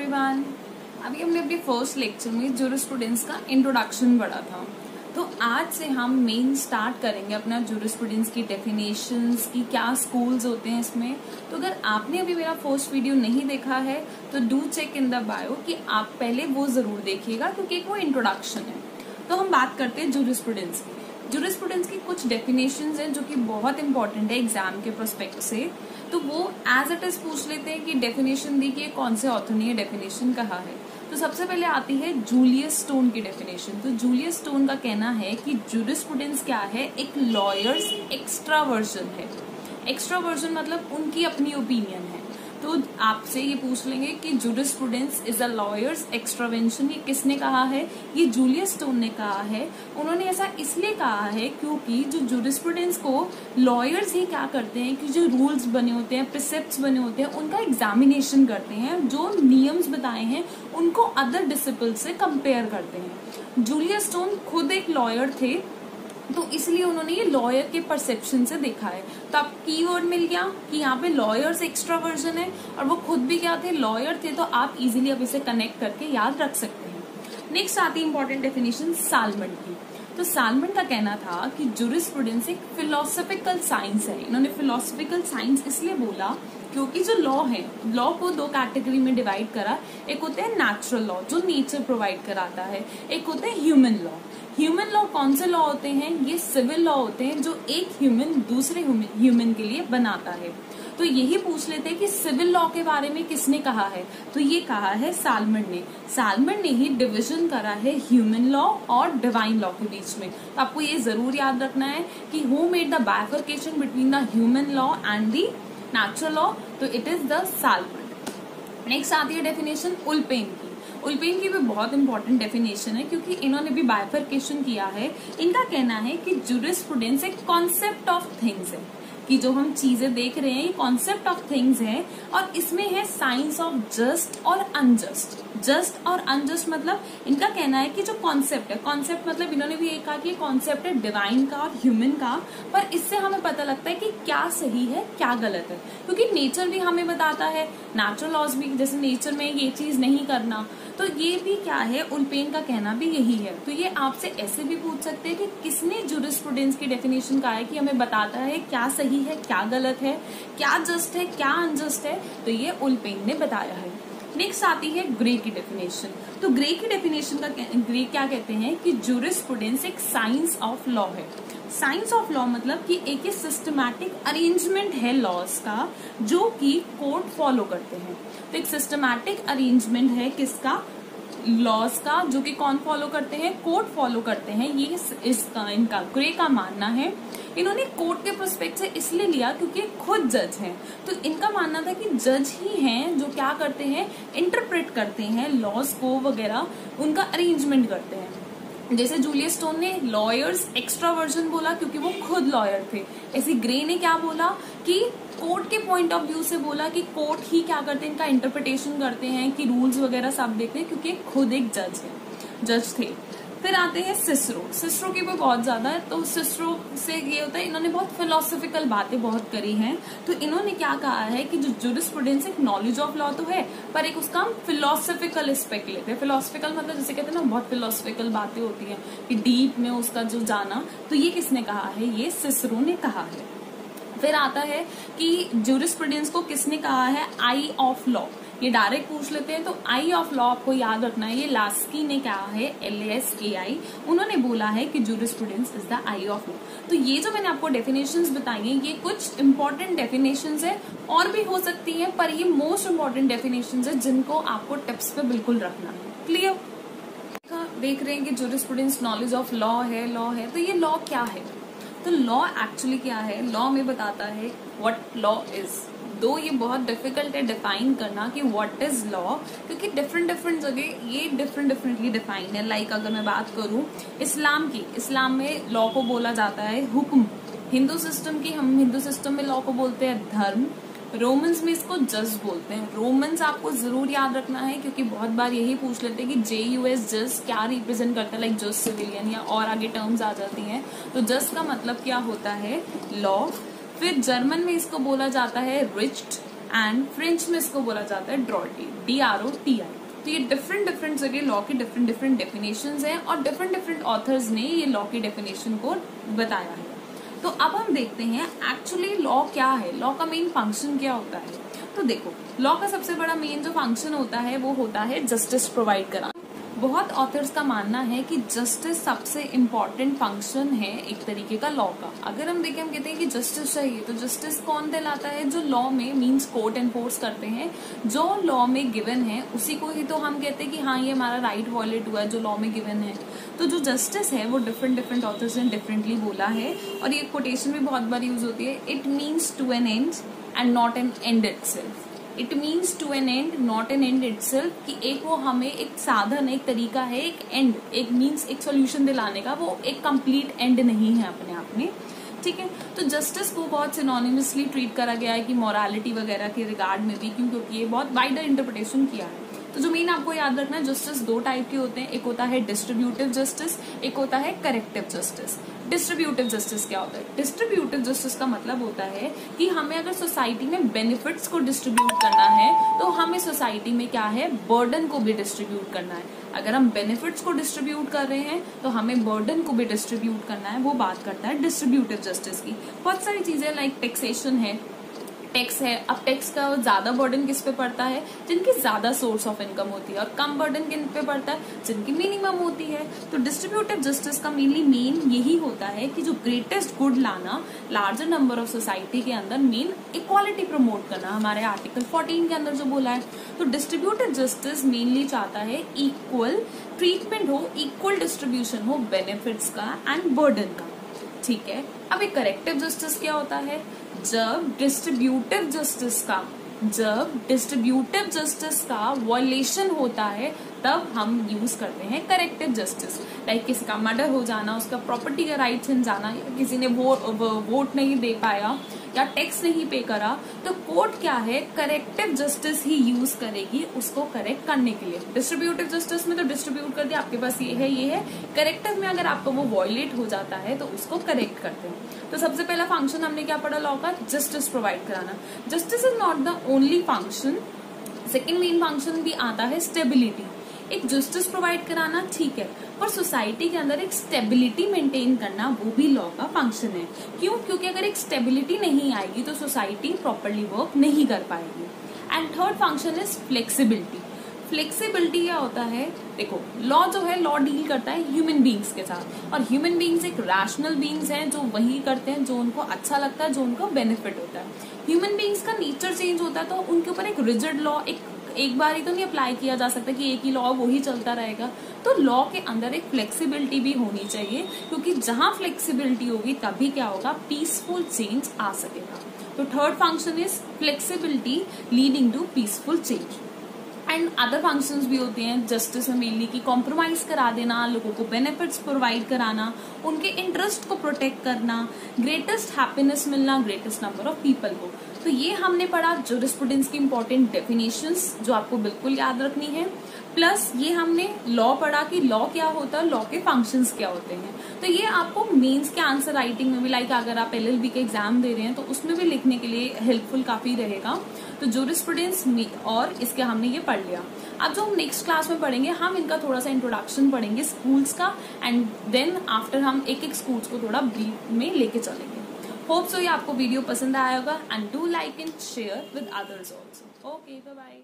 Everyone. अभी हमने अपने फर्स्ट लेक्चर में जूरिस्प्रूडेंस का इंट्रोडक्शन पढ़ा था। तो आज से हम मेन स्टार्ट करेंगे अपना जूरिस्प्रूडेंस की डेफिनेशंस की, क्या स्कूल्स होते हैं इसमें। तो अगर आपने अभी मेरा फर्स्ट वीडियो नहीं देखा है तो do check in the bio कि आप पहले वो जरूर देखिएगा, क्योंकि वो इंट्रोडक्शन है। तो हम बात करते हैं जूरिस्प्रूडेंस की। जूरिस्प्रूडेंस की कुछ डेफिनेशंस हैं जो कि बहुत इंपॉर्टेंट है एग्जाम के प्रोस्पेक्ट से। तो वो एज इट इज पूछ लेते हैं कि डेफिनेशन दी कि कौन से ऑथर ने ये डेफिनेशन कहा है। तो सबसे पहले आती है जूलियस स्टोन की डेफिनेशन। तो जूलियस स्टोन का कहना है कि जूरिस्प्रूडेंस क्या है, एक लॉयर्स एक्स्ट्रा वर्जन है। एक्स्ट्रा वर्जन मतलब उनकी अपनी ओपिनियन है। तो आपसे ये पूछ लेंगे कि जूरिस्प्रूडेंस इज अ लॉयर्स एक्स्ट्रावेंशन, ये किसने कहा है? ये जूलियस स्टोन ने कहा है। उन्होंने ऐसा इसलिए कहा है क्योंकि जो जूरिस्प्रूडेंस को लॉयर्स ही क्या करते हैं कि जो रूल्स बने होते हैं, प्रिसेप्ट्स बने होते हैं, उनका एग्जामिनेशन करते हैं। जो नियम्स बताए हैं उनको अदर डिसिप्लिन से कंपेयर करते हैं। जूलियस स्टोन खुद एक लॉयर थे, तो इसलिए उन्होंने ये लॉयर के परसेप्शन से देखा है। तो आप कीवर्ड मिल गया कि यहाँ पे लॉयर्स एक्स्ट्रा वर्जन है और वो खुद भी क्या थे, लॉयर थे। तो आप इजीली अब इसे कनेक्ट करके याद रख सकते हैं। नेक्स्ट आती है इंपॉर्टेंट डेफिनेशन सालमन की। तो सालमन का कहना था कि जूरिस्प्रूडेंस एक फिलोसॉफिकल साइंस है। इन्होंने फिलोसॉफिकल साइंस इसलिए बोला क्योंकि जो लॉ है, लॉ को दो कैटेगरी में डिवाइड करा। एक होते हैं नेचुरल लॉ जो नेचर प्रोवाइड कराता है, एक होते हैं ह्यूमन लॉ। ह्यूमन लॉ कौन से लॉ होते हैं? ये सिविल लॉ होते हैं जो एक ह्यूमन दूसरे ह्यूमन के लिए बनाता है। तो यही पूछ लेते हैं कि सिविल लॉ के बारे में किसने कहा है? तो ये कहा है सालमन ने। सालमन ने ही डिवीजन करा है ह्यूमन लॉ और डिवाइन लॉ के बीच में। तो आपको ये जरूर याद रखना है कि who made the bifurcation between the human law and the natural law? तो it is the Salmond. Next आती है डेफिनेशन उल्पेन की। उल्पेन की भी बहुत इंपॉर्टेंट डेफिनेशन है क्योंकि इन्होंने भी बाइफर्केशन किया है। इनका कहना है कि जूरिस्प्रूडेंस एक कॉन्सेप्ट ऑफ थिंग्स है, कि जो हम चीजें देख रहे हैं ये कॉन्सेप्ट ऑफ थिंग्स है और इसमें है साइंस ऑफ जस्ट और अनजस्ट। जस्ट और अनजस्ट मतलब इनका कहना है कि जो कॉन्सेप्ट है, कॉन्सेप्ट मतलब इन्होंने भी ये कहा कि कॉन्सेप्ट है डिवाइन का और ह्यूमन का, पर इससे हमें पता लगता है कि क्या सही है क्या गलत है। क्योंकि नेचर भी हमें बताता है, नेचुरल लॉज भी, जैसे नेचर में ये चीज नहीं करना, तो ये भी क्या है, उल्पेन का कहना भी यही है। तो ये आपसे ऐसे भी पूछ सकते हैं कि किसने जूरिस्प्रूडेंस की डेफिनेशन कहा है कि हमें बताता है क्या सही है क्या गलत है, क्या जस्ट है क्या अनजस्ट है। तो ये उल्पेन ने बताया है। नेक्स्ट आती है ग्रे की डेफिनेशन। तो ग्रे की डेफिनेशन का ग्रे क्या कहते हैं कि जूरिस्प्रूडेंस एक साइंस ऑफ लॉ है। साइंस ऑफ लॉ मतलब कि एक सिस्टमैटिक अरेंजमेंट है लॉज का जो कि कोर्ट फॉलो करते हैं। तो एक सिस्टमैटिक अरेंजमेंट है किसका? लॉज का, जो कि कौन फॉलो करते हैं? कोर्ट फॉलो करते हैं। ये इसका इनका ग्रे का मानना है। इन्होंने कोर्ट के प्रोस्पेक्ट से इसलिए लिया क्योंकि खुद जज हैं। तो इनका मानना था कि जज ही हैं जो क्या करते हैं, इंटरप्रेट करते हैं लॉज को वगैरह, उनका अरेंजमेंट करते हैं। जैसे जूलियस स्टोन ने लॉयर्स एक्स्ट्रा वर्जन बोला क्योंकि वो खुद लॉयर थे, ऐसे ग्रे ने क्या बोला कि कोर्ट के पॉइंट ऑफ व्यू से बोला कि कोर्ट ही क्या करते हैं, इनका इंटरप्रिटेशन करते हैं, कि रूल्स वगैरह सब देखते हैं क्योंकि खुद एक जज थे। फिर आते हैं सिसरो। सिसरो की भी बहुत ज्यादा है। तो सिसरो से ये होता है, इन्होंने बहुत फिलोसॉफिकल बातें बहुत करी हैं। तो इन्होंने क्या कहा है कि जो जूरिस्प्रूडेंस एक नॉलेज ऑफ लॉ तो है, पर एक उसका हम फिलोसॉफिकल एस्पेक्ट लेते हैं। फिलोसॉफिकल मतलब जैसे कहते हैं ना, बहुत फिलोसॉफिकल बातें होती हैं कि डीप में उसका जो जाना। तो ये किसने कहा है? ये सिसरो ने कहा है। फिर आता है कि जूरिस्प्रूडेंस को किसने कहा है? आई ऑफ लॉ। ये डायरेक्ट पूछ लेते हैं। तो आई ऑफ लॉ आपको याद रखना है, ये लास्की ने कहा है, LASKI। उन्होंने बोला है कि jurisprudence is the I of law. तो ये जो मैंने आपको डेफिनेशंस बताई हैं ये कुछ इंपॉर्टेंट डेफिनेशंस है, और भी हो सकती हैं, पर ये मोस्ट इंपॉर्टेंट डेफिनेशंस है जिनको आपको टिप्स पे बिल्कुल रखना है। क्लियर? देख रहे हैं कि जूरिस्प्रूडेंस नॉलेज ऑफ लॉ है। तो ये लॉ क्या है? तो लॉ एक्चुअली क्या है? लॉ में बताता है व्हाट लॉ इज। दो ये बहुत डिफिकल्ट है डिफाइन करना कि व्हाट इज लॉ, क्योंकि डिफरेंट जगह ये डिफरेंटली डिफाइन है। लाइक अगर मैं बात करूं इस्लाम की, इस्लाम में लॉ को बोला जाता है हुक्म। हिंदू सिस्टम की, हम हिंदू सिस्टम में लॉ को बोलते हैं धर्म। रोमन्स में इसको जज बोलते हैं। रोमन्स आपको जरूर याद रखना है क्योंकि बहुत बार यही पूछ लेते हैं कि JUS जज क्या रिप्रेजेंट करता है, लाइक जज सिविलियन या और आगे टर्म्स आ जाती हैं। तो जज का मतलब क्या होता है? लॉ। फिर जर्मन में इसको बोला जाता है रिच्ट। एंड फ्रेंच में इसको बोला जाता है ड्रॉटी, DROTI। तो ये डिफरेंट जगह लॉ की डिफरेंट डेफिनेशंस हैं और डिफरेंट ऑथर्स ने ये लॉ की डेफिनेशन को बताया है। तो अब हम देखते हैं एक्चुअली लॉ क्या है, लॉ का मेन फंक्शन क्या होता है। तो देखो, लॉ का सबसे बड़ा मेन जो फंक्शन होता है वो होता है जस्टिस प्रोवाइड कराना। बहुत ऑथर्स का मानना है कि जस्टिस सबसे इम्पोर्टेंट फंक्शन है एक तरीके का लॉ का। अगर हम देखें, हम कहते हैं कि जस्टिस चाहिए, तो जस्टिस कौन दिलाता है? जो लॉ में मींस कोर्ट एनफोर्स करते हैं, जो लॉ में गिवन है उसी को ही तो हम कहते हैं कि हाँ ये हमारा राइट वॉयलेट हुआ है जो लॉ में गिवन है। तो जो जस्टिस है वो डिफरेंट ऑथर्स ने डिफरेंटली बोला है, और ये कोटेशन भी बहुत बार यूज होती है। It means to an end and not an end itself. It means to an end not an end itself, कि एक वो हमें एक साधन, एक तरीका है, एक एंड, एक मीन्स एक सॉल्यूशन दिलाने का, वो एक कंप्लीट एंड नहीं है अपने आप में। ठीक है, तो जस्टिस को बहुत सिनोनिमसली ट्रीट करा गया है कि मॉरालिटी वगैरह के रिगार्ड में भी, क्योंकि ये बहुत वाइडर इंटरप्रिटेशन किया है। तो जो मेन आपको याद रखना है, जस्टिस दो टाइप के होते हैं, एक होता है डिस्ट्रीब्यूटिव जस्टिस, एक होता है करेक्टिव जस्टिस। डिस्ट्रीब्यूटिव जस्टिस क्या होता है? डिस्ट्रीब्यूटिव जस्टिस का मतलब होता है कि हमें अगर सोसाइटी में बेनिफिट्स को डिस्ट्रीब्यूट करना है तो हमें सोसाइटी में क्या है, बर्डन को भी डिस्ट्रीब्यूट करना है। अगर हम बेनिफिट्स को डिस्ट्रीब्यूट कर रहे हैं तो हमें बर्डन को भी डिस्ट्रीब्यूट करना है, वो बात करता है डिस्ट्रीब्यूटिव जस्टिस की। बहुत सारी चीजें लाइक टैक्सेशन है, टैक्स है। अब टैक्स का ज्यादा बर्डन किस पे पड़ता है? जिनकी ज्यादा सोर्स ऑफ इनकम होती है, और कम बर्डन किन पे पड़ता है? जिनकी मिनिमम होती है। तो डिस्ट्रीब्यूटिव जस्टिस का मेन यही होता है कि जो ग्रेटेस्ट गुड लाना, लार्जर नंबर ऑफ सोसाइटी के अंदर, मेन इक्वालिटी प्रमोट करना, हमारे आर्टिकल 14 के अंदर जो बोला है। तो डिस्ट्रीब्यूटिव जस्टिस मेनली चाहता है इक्वल ट्रीटमेंट हो, इक्वल डिस्ट्रीब्यूशन हो बेनिफिट्स का एंड बर्डन का। ठीक है, अब एक करेक्टिव जस्टिस क्या होता है? जब डिस्ट्रीब्यूटिव जस्टिस का वॉयलेशन होता है तब हम यूज करते हैं करेक्टिव जस्टिस। लाइक किसी का मर्डर हो जाना, उसका प्रॉपर्टी का राइट छिन जाना, या किसी ने वोट नहीं दे पाया या टैक्स नहीं पे करा, तो कोर्ट क्या है, करेक्टिव जस्टिस ही यूज करेगी उसको करेक्ट करने के लिए। डिस्ट्रीब्यूटिव जस्टिस में तो डिस्ट्रीब्यूट कर दिया, आपके पास ये है। करेक्टिव में अगर आपको वो वॉयलेट हो जाता है तो उसको करेक्ट करते हैं। तो सबसे पहला फंक्शन हमने क्या पढ़ा लॉ का? जस्टिस प्रोवाइड कराना। Justice is not the only function. Second main function भी आता है स्टेबिलिटी। एक जस्टिस प्रोवाइड कराना ठीक है, पर सोसाइटी के अंदर एक स्टेबिलिटी मेंटेन करना वो भी लॉ का फंक्शन है। क्यों? क्योंकि अगर एक स्टेबिलिटी नहीं आएगी तो सोसाइटी प्रॉपरली वर्क नहीं कर पाएगी। And third function is flexibility. Flexibility क्या होता है? देखो, लॉ जो है, लॉ डील करता है ह्यूमन बींग्स के साथ, और ह्यूमन बींग्स एक रैशनल बींग्स हैं जो वही करते हैं जो उनको अच्छा लगता है, जो उनको बेनिफिट होता है। ह्यूमन बींग्स का नेचर चेंज होता है तो उनके ऊपर एक रिजिड लॉ एक बार ही तो नहीं अप्लाई किया जा सकता कि एक ही लॉ वही चलता रहेगा। तो लॉ के अंदर एक फ्लेक्सिबिलिटी भी होनी चाहिए, क्योंकि जहां फ्लेक्सिबिलिटी होगी तभी क्या होगा, पीसफुल चेंज आ सकेगा। तो third function is flexibility leading to peaceful change. And other functions भी होते हैं जस्टिस में मेनली की कॉम्प्रोमाइज करा देना, लोगों को बेनिफिट्स प्रोवाइड कराना, उनके इंटरेस्ट को प्रोटेक्ट करना, ग्रेटेस्ट हैप्पीनेस मिलना ग्रेटेस्ट नंबर ऑफ पीपल को। तो ये हमने पढ़ा जूरिस्प्रूडेंस की इंपॉर्टेंट डेफिनेशंस जो आपको बिल्कुल याद रखनी है, प्लस ये हमने लॉ पढ़ा कि लॉ क्या होता है, लॉ के फंक्शंस क्या होते हैं। तो ये आपको मेंस के आंसर राइटिंग में भी, लाइक अगर आप LLB के एग्जाम दे रहे हैं तो उसमें भी लिखने के लिए हेल्पफुल काफी रहेगा। तो जूरिस्प्रूडेंस और इसके हमने ये पढ़ लिया। अब जो हम नेक्स्ट क्लास में पढ़ेंगे, हम इनका थोड़ा सा इंट्रोडक्शन पढ़ेंगे स्कूल्स का, एंड देन आफ्टर हम एक स्कूल्स को थोड़ा ब्रीफ में लेके चलेंगे। होप सो ये आपको वीडियो पसंद आया होगा, and do like and share with others also. Okay, bye bye.